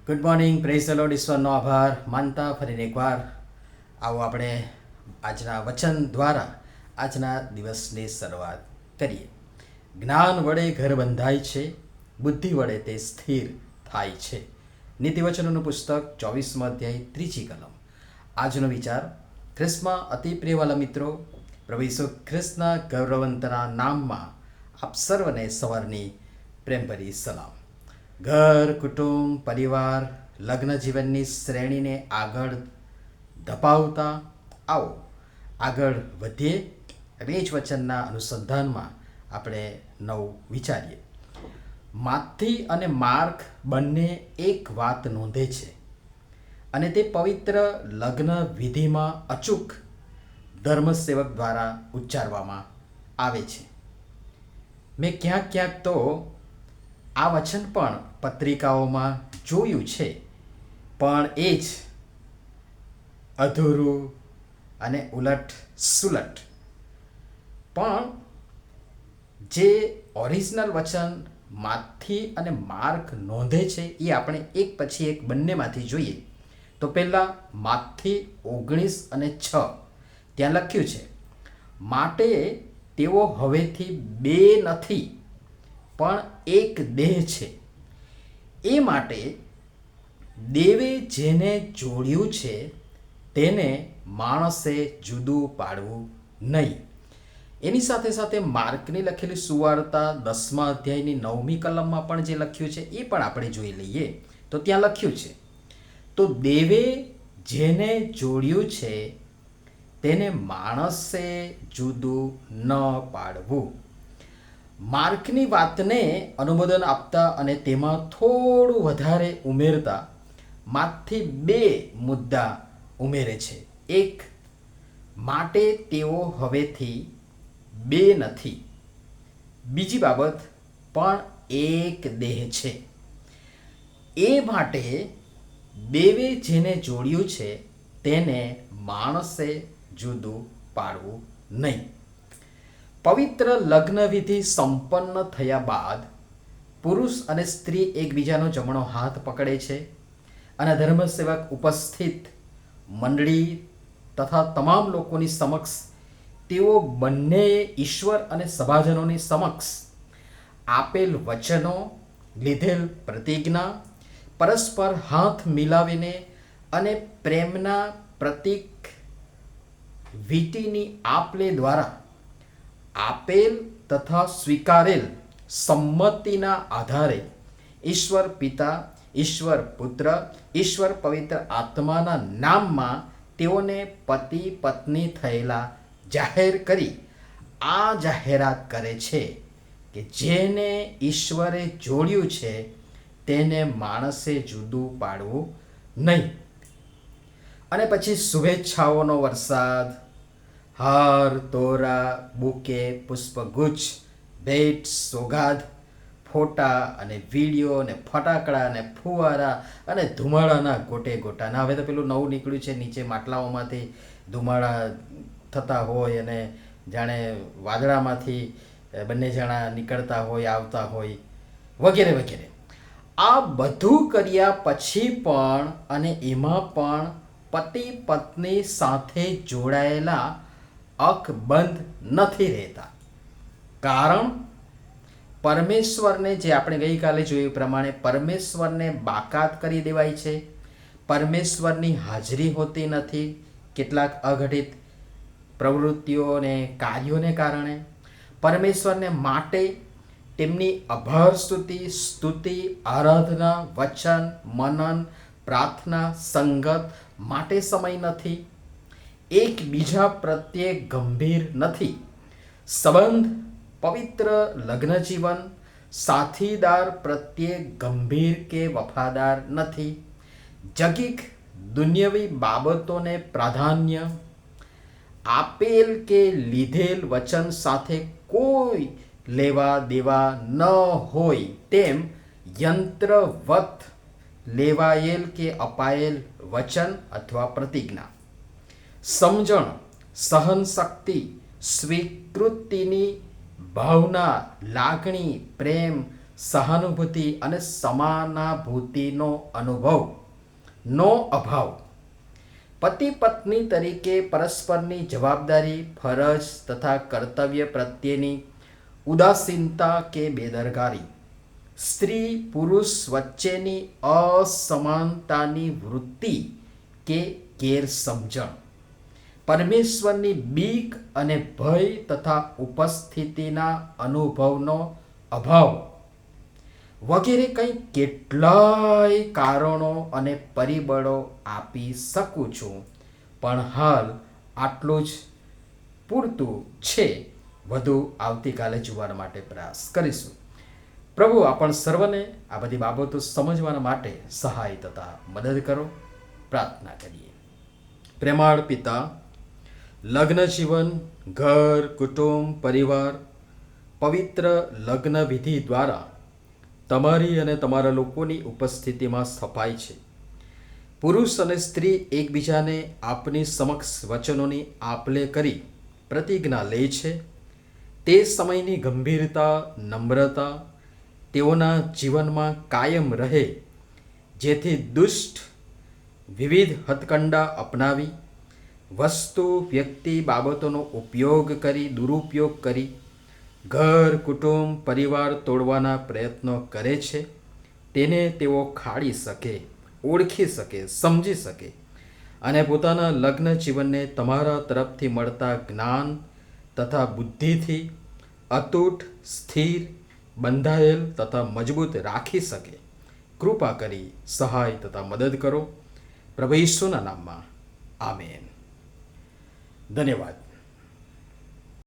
Good morning, praise the lord, ઈશ્વરનો આભાર માનતા ફરીને એકવાર આવો આપણે આજના વચન દ્વારા આજના દિવસની શરૂઆત કરીએ. જ્ઞાન વડે ઘર બંધાય છે, બુદ્ધિ વડે તે સ્થિર થાય છે. નીતિવચનોનું પુસ્તક 24મો અધ્યાય 3જી કલમ. આજનો વિચાર: ખ્રિસ્તમાં અતિ પ્રિયવાલા મિત્રો, પ્રભુ ઈસુ ખ્રિસ્તના ગૌરવવંતના નામમાં આપ સર્વને સવારની પ્રેમભરી સલામ. ઘર, કુટુંબ, પરિવાર, લગ્ન જીવનની શ્રેણીને આગળ ધપાવતા આવો આગળ વધીએ અને એ જ વચનના અનુસંધાનમાં આપણે નવું વિચારીએ. માથી અને માર્ક બંને એક વાત નોંધે છે અને તે પવિત્ર લગ્ન વિધિમાં અચૂક ધર્મસેવક દ્વારા ઉચ્ચારવામાં આવે છે. મેં ક્યાંક તો આ વચન પણ પત્રિકાઓમાં જોયું છે, પણ એ જ અધૂરું અને ઉલટ સુલટ. પણ જે ઓરિજિનલ વચન માથી અને માર્ક નોંધે છે એ આપણે એક પછી એક બંનેમાંથી જોઈએ. તો પહેલાં માથી 19 અને 6 ત્યાં લખ્યું છે, માટે તેઓ હવેથી બે નથી પણ એક દેહ છે. એ માટે દેવે જેને જોડ્યું છે તેને માણસે જુદું પાડવું નહીં. એની સાથે સાથે માર્કની લખેલી સુવાર્તા 10મા અધ્યાયની 9મી કલમમાં પણ જે લખ્યું છે એ પણ આપણે જોઈ લઈએ. તો ત્યાં લખ્યું છે, તો દેવે જેને જોડ્યું છે તેને માણસે જુદું ન પાડવું. માર્કની વાતને અનુમોદન આપતા અને તેમાં થોડું વધારે ઉમેરતા માથી બે મુદ્દા ઉમેરે છે. એક, માટે તેઓ હવેથી બે નથી. બીજી બાબત, પણ એક દેહ છે. એ માટે દેવે જેને જોડ્યું છે તેને માણસે જુદું પાડવું નહીં. પવિત્ર લગ્નવિધિ સંપન્ન થયા બાદ પુરુષ અને સ્ત્રી એકબીજાનો જમણો હાથ પકડે છે અને ધર્મસેવક ઉપસ્થિત મંડળી તથા તમામ લોકોની સમક્ષ તેઓ બંનેએ ઈશ્વર અને સભાજનોની સમક્ષ આપેલ વચનો, લીધેલ પ્રતિજ્ઞા, પરસ્પર હાથ મિલાવીને અને પ્રેમના પ્રતીક વીંટીની આપ-લે દ્વારા આપેલ તથા સ્વીકારેલ સંમતિના આધારે ઈશ્વર પિતા, ઈશ્વર પુત્ર, ઈશ્વર પવિત્ર આત્માના નામમાં તેઓને પતિ પત્ની થયેલા જાહેર કરી આ જાહેરાત કરે છે કે જેને ઈશ્વરે જોડ્યું છે તેને માણસે જુદું પાડવું નહીં. અને પછી શુભેચ્છાઓનો વરસાદ, હાર, તોરા, બુકે, પુષ્પગુચ્છ, ભેટ, સોગાદ, ફોટા અને વિડીયો અને ફટાકડા અને ફુવારા અને ધુમાડાના ગોટે ગોટા. હવે તો પેલું નવું નીકળ્યું છે, નીચે માટલાઓમાંથી ધુમાડા થતા હોય અને જાણે વાદળામાંથી બંને જણા નીકળતા હોય, આવતા હોય, વગેરે વગેરે. આ બધું કર્યા પછી પણ અને એમાં પણ પતિ પત્ની સાથે જોડાયેલા અકબંધ નથી રહેતા. કારણ પરમેશ્વરને, જે આપણે ગઈકાલે જોયું પ્રમાણે, પરમેશ્વરને બાકાત કરી દેવાય છે. પરમેશ્વરની હાજરી હોતી નથી કેટલાક અઘટિત પ્રવૃત્તિઓ અને કાર્યોને કારણે. પરમેશ્વરને માટે તેમની અભાર સ્તુતિ, આરાધના, વચન, મનન, પ્રાર્થના, સંગત માટે સમય નથી. એકબીજા પ્રત્યે ગંભીર નથી. સંબંધ, પવિત્ર લગ્ન જીવન, સાથીદાર પ્રત્યે ગંભીર કે વફાદાર નથી. જગીક દુન્યવી બાબતોને પ્રાધાન્ય, આપેલ કે લીધેલ વચન સાથે કોઈ લેવા દેવા ન હોય તેમ યંત્રવત લેવાયેલ કે અપાયેલ વચન અથવા પ્રતિજ્ઞા. સમજણ, સહનશક્તિ, સ્વીકૃતિની ભાવના, લાગણી, પ્રેમ, સહાનુભૂતિ અને સમાનાભૂતિનો અનુભવનો અભાવ, પતિ પત્ની તરીકે પરસ્પરની જવાબદારી, ફરજ તથા કર્તવ્ય પ્રત્યેની ઉદાસીનતા કે બેદરકારી, સ્ત્રી પુરુષ વચ્ચેની અસમાનતાની વૃત્તિ કે ગેરસમજણ, પરમેશ્વરની બીક અને ભય તથા ઉપસ્થિતિના અનુભવનો અભાવ વગેરે કંઈ કેટલાય કારણો અને પરિબળો આપી શકું છું, પણ હાલ આટલું જ પૂરતું છે. વધુ આવતીકાલે જોવા માટે પ્રયાસ કરીશું. પ્રભુ આપણ સર્વને આ બધી બાબતો સમજવાના માટે સહાય તથા મદદ કરો. પ્રાર્થના કરીએ. પ્રેમાળ પિતા, લગ્ન જીવન, ઘર, કુટુંબ, પરિવાર, પવિત્ર લગ્ન વિધિ દ્વારા તમારી અને તમારા લોકોની ઉપસ્થિતિમાં સ્થપાય છે. પુરુષ અને સ્ત્રી એકબીજાને આપની સમક્ષ વચનોની આપલે કરી પ્રતિજ્ઞા લે છે. તે સમયની ગંભીરતા, નમ્રતા તેઓના જીવનમાં કાયમ રહે, જેથી દુષ્ટ વિવિધ હથકંડા અપનાવી વસ્તુ, વ્યક્તિ, બાબતોનો ઉપયોગ કરી, દુરુપયોગ કરી ઘર, કુટુંબ, પરિવાર તોડવાના પ્રયત્નો કરે છે. તેને તેઓ ખાળી શકે, ઓળખી શકે, સમજી શકે અને પોતાના લગ્ન જીવનને તમારા તરફથી મળતા જ્ઞાન તથા બુદ્ધિથી અતૂટ, સ્થિર, બંધાયેલ તથા મજબૂત રાખી શકે. કૃપા કરી સહાય તથા મદદ કરો. પ્રભુ ઈસુના નામમાં આમેન. ધન્યવાદ.